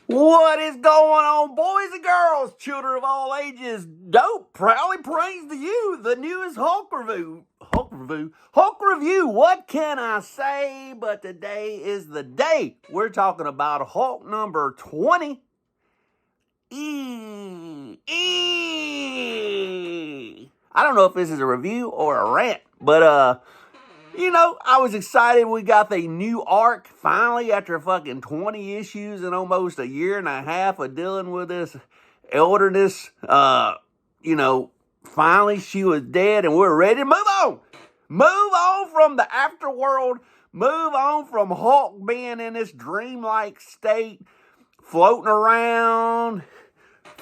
What is going on, boys and girls, children of all ages? Dope proudly brings to you the newest Hulk review. Hulk review. What can I say? But today is the day. We're talking about Hulk number 20. I don't know if this is a review or a rant, but I was excited we got the new arc finally after fucking 20 issues and almost a year and a half of dealing with this elderness. Finally she was dead and we're ready to move on. Move on from the afterworld. Move on from Hulk being in this dreamlike state, floating around,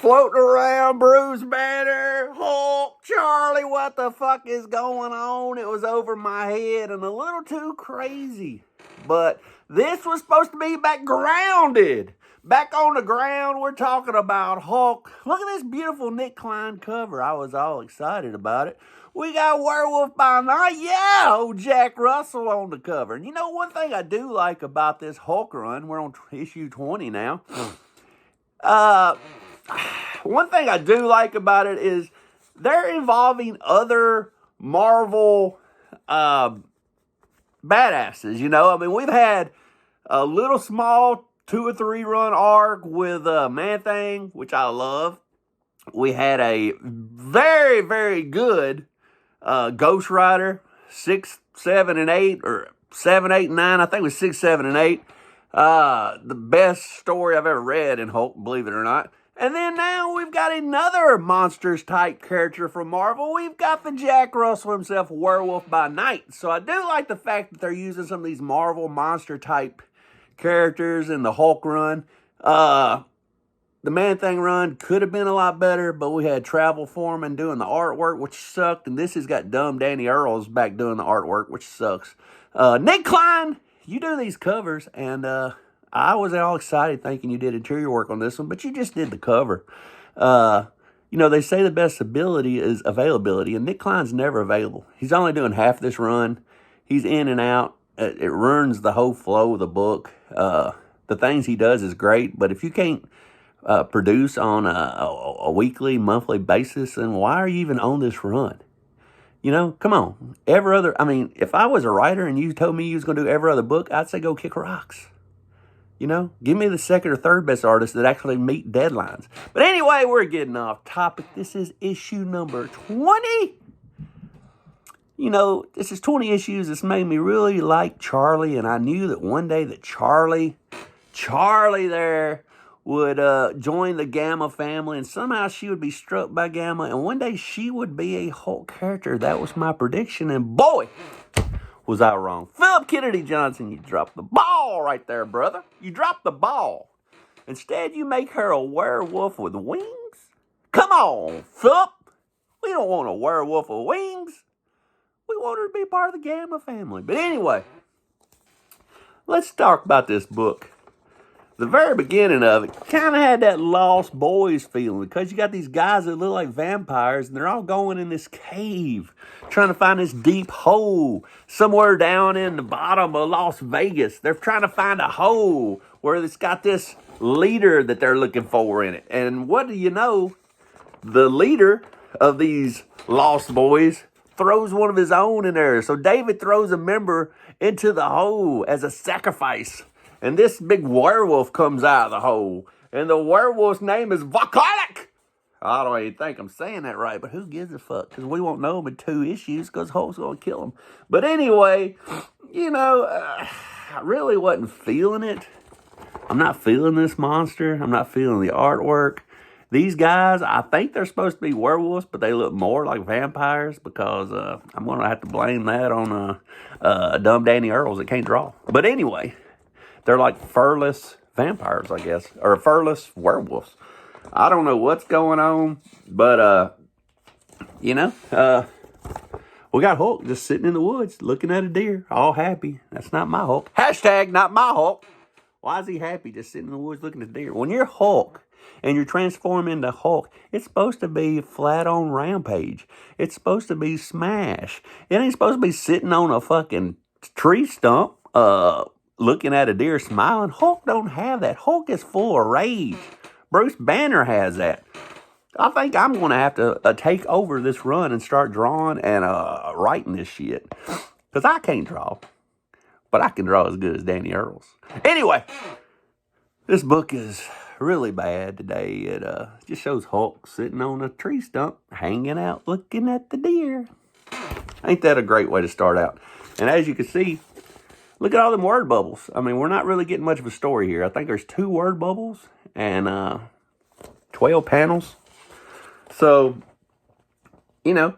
Bruce Banner, Hulk, Charlie, what the fuck is going on? It was over my head and a little too crazy. But this was supposed to be back grounded. Back on the ground, we're talking about Hulk. Look at this beautiful Nick Klein cover. I was all excited about it. We got Werewolf by Night. Yeah, old Jack Russell on the cover. And you know, one thing I do like about this Hulk run, we're on issue 20 now. One thing I do like about it is they're involving other Marvel badasses, you know? I mean, we've had a little small 2 or 3 run arc with Man-Thing, which I love. We had a very, very good Ghost Rider, 6, 7, and 8, or 7, 8, and 9. I think it was 6, 7, and 8. The best story I've ever read in Hulk, believe it or not. And then now we've got another monsters-type character from Marvel. We've got the Jack Russell himself, Werewolf by Night. So I do like the fact that they're using some of these Marvel monster-type characters in the Hulk run. The Man-Thing run could have been a lot better, but we had Travel Foreman doing the artwork, which sucked. And this has got dumb Danny Earls back doing the artwork, which sucks. Nick Klein, you do these covers, and I was all excited thinking you did interior work on this one, but you just did the cover. They say the best ability is availability, and Nick Klein's never available. He's only doing half this run. He's in and out. It ruins the whole flow of the book. The things he does is great, but if you can't produce on a weekly, monthly basis, then why are you even on this run? You know, come on. If I was a writer and you told me you was going to do every other book, I'd say go kick rocks. You know, give me the second or third best artist that actually meet deadlines. But anyway, we're getting off topic. This is issue number 20. You know, this is 20 issues. This made me really like Charlie, and I knew that one day that Charlie there would join the Gamma family, and somehow she would be struck by Gamma, and one day she would be a Hulk character. That was my prediction, and boy, was I wrong. Philip Kennedy Johnson, you dropped the ball right there, brother. You dropped the ball. Instead, you make her a werewolf with wings? Come on, Philip. We don't want a werewolf with wings. We want her to be part of the Gamma family. But anyway, let's talk about this book. The very beginning of it kind of had that Lost Boys feeling, because you got these guys that look like vampires, and they're all going in this cave trying to find this deep hole somewhere down in the bottom of Las Vegas. They're trying to find a hole where it's got this leader that they're looking for in it. And what do you know? The leader of these Lost Boys throws one of his own in there. So David throws a member into the hole as a sacrifice. And this big werewolf comes out of the hole. And the werewolf's name is Volcanic. I don't even think I'm saying that right, but who gives a fuck? Because we won't know him in 2 issues because Hulk's going to kill him. But anyway, I really wasn't feeling it. I'm not feeling this monster. I'm not feeling the artwork. These guys, I think they're supposed to be werewolves, but they look more like vampires because I'm going to have to blame that on dumb Danny Earls that can't draw. But anyway, they're like furless vampires, I guess, or furless werewolves. I don't know what's going on, but, we got Hulk just sitting in the woods looking at a deer, all happy. That's not my Hulk. Hashtag not my Hulk. Why is he happy just sitting in the woods looking at a deer? When you're Hulk and you're transformed into Hulk, it's supposed to be flat on Rampage. It's supposed to be smash. It ain't supposed to be sitting on a fucking tree stump, looking at a deer smiling. Hulk don't have that. Hulk is full of rage. Bruce Banner has that. I think I'm going to have to take over this run and start drawing and writing this shit. Because I can't draw. But I can draw as good as Danny Earls. Anyway, this book is really bad today. It just shows Hulk sitting on a tree stump, hanging out, looking at the deer. Ain't that a great way to start out? And as you can see, look at all them word bubbles. I mean, we're not really getting much of a story here. I think there's 2 word bubbles and 12 panels. So, you know,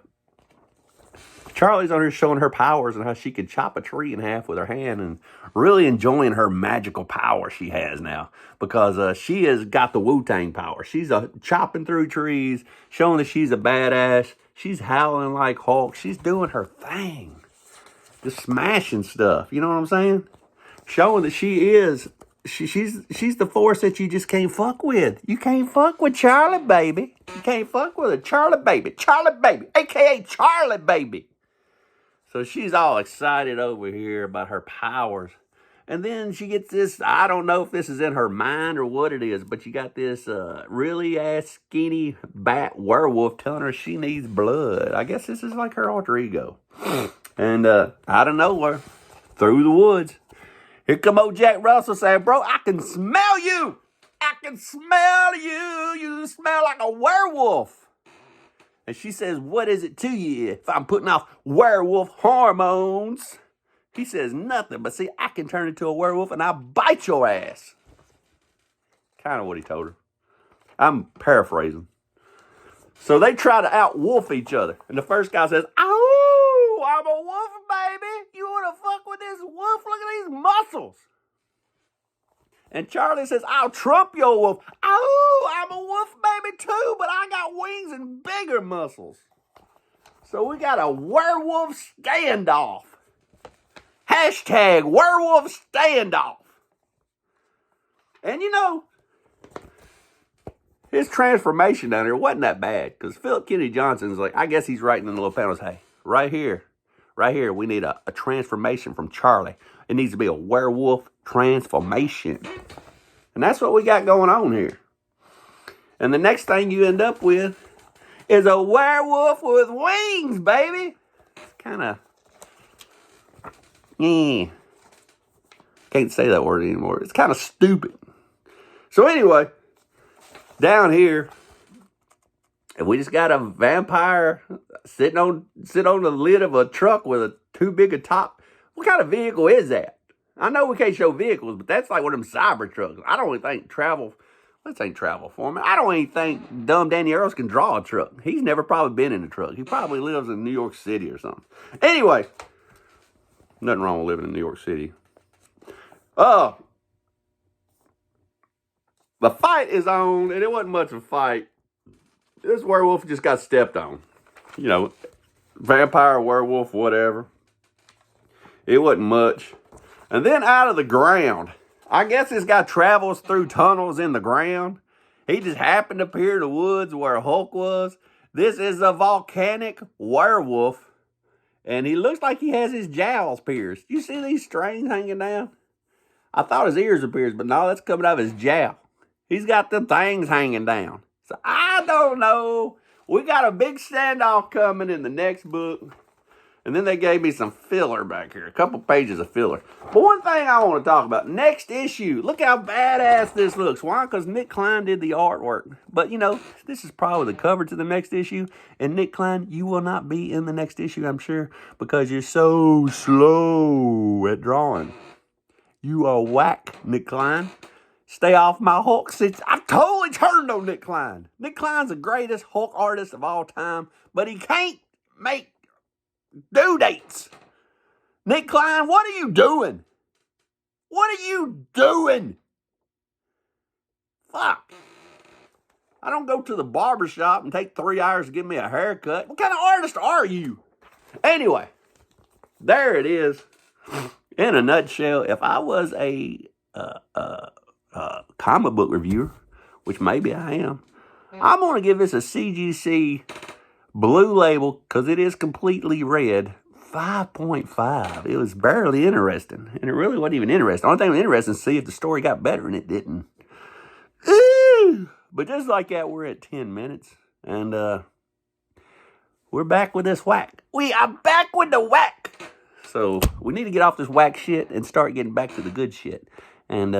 Charlie's on here showing her powers and how she can chop a tree in half with her hand and really enjoying her magical power she has now. Because she has got the Wu-Tang power. She's chopping through trees, showing that she's a badass. She's howling like Hulk. She's doing her thing. Just smashing stuff. You know what I'm saying? Showing that she is... She's the force that you just can't fuck with. You can't fuck with Charlie, baby. You can't fuck with a Charlie, baby. Charlie, baby. A.K.A. Charlie, baby. So she's all excited over here about her powers. And then she gets this, I don't know if this is in her mind or what it is, but you got this really ass skinny bat werewolf telling her she needs blood. I guess this is like her alter ego. And out of nowhere, through the woods, here come old Jack Russell saying, bro, I can smell you. I can smell you. You smell like a werewolf. And she says, what is it to you if I'm putting off werewolf hormones? He says nothing, but see, I can turn into a werewolf and I'll bite your ass. Kind of what he told her. I'm paraphrasing. So they try to out-wolf each other. And the first guy says, oh, I'm a wolf, baby. You want to fuck with this wolf? Look at these muscles. And Charlie says, I'll trump your wolf. Oh, I'm a wolf, baby, too, but I got wings and bigger muscles. So we got a werewolf standoff. Hashtag werewolf standoff. And you know, his transformation down there wasn't that bad. Because Philip Kennedy Johnson's like, I guess he's writing in the little panels, hey, right here, we need a transformation from Charlie. It needs to be a werewolf transformation. And that's what we got going on here. And the next thing you end up with is a werewolf with wings, baby. It's kind of... can't say that word anymore. It's kind of stupid. So anyway, down here, and we just got a vampire sitting on the lid of a truck with a too big a top. What kind of vehicle is that? I know we can't show vehicles, but that's like one of them cyber trucks. I don't even think this ain't travel for me. I don't even think dumb Danny Earls can draw a truck. He's never probably been in a truck. He probably lives in New York City or something. Anyway, nothing wrong with living in New York City. The fight is on, and it wasn't much of a fight. This werewolf just got stepped on. You know, vampire, werewolf, whatever. It wasn't much. And then out of the ground, I guess this guy travels through tunnels in the ground. He just happened to appear in the woods where Hulk was. This is a volcanic werewolf. And he looks like he has his jowls pierced. You see these strings hanging down? I thought his ears were pierced, but no, that's coming out of his jowl. He's got them things hanging down. So I don't know. We got a big standoff coming in the next book. And then they gave me some filler back here. A couple pages of filler. But one thing I want to talk about. Next issue. Look how badass this looks. Why? Because Nick Klein did the artwork. But, you know, this is probably the cover to the next issue. And Nick Klein, you will not be in the next issue, I'm sure. Because you're so slow at drawing. You are whack, Nick Klein. Stay off my Hulk. I've totally turned on Nick Klein. Nick Klein's the greatest Hulk artist of all time. But he can't make due dates. Nick Klein, what are you doing? What are you doing? Fuck. I don't go to the barber shop and take 3 hours to get me a haircut. What kind of artist are you? Anyway, there it is. In a nutshell, if I was a comic book reviewer, which maybe I am, I'm going to give this a CGC Blue Label, because it is completely red, 5.5. It was barely interesting. And it really wasn't even interesting. The only thing that was interesting is to see if the story got better, and it didn't. Ooh. But just like that, we're at 10 minutes. And we're back with this whack. We are back with the whack. So we need to get off this whack shit and start getting back to the good shit. And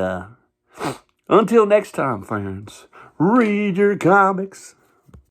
until next time, friends, read your comics.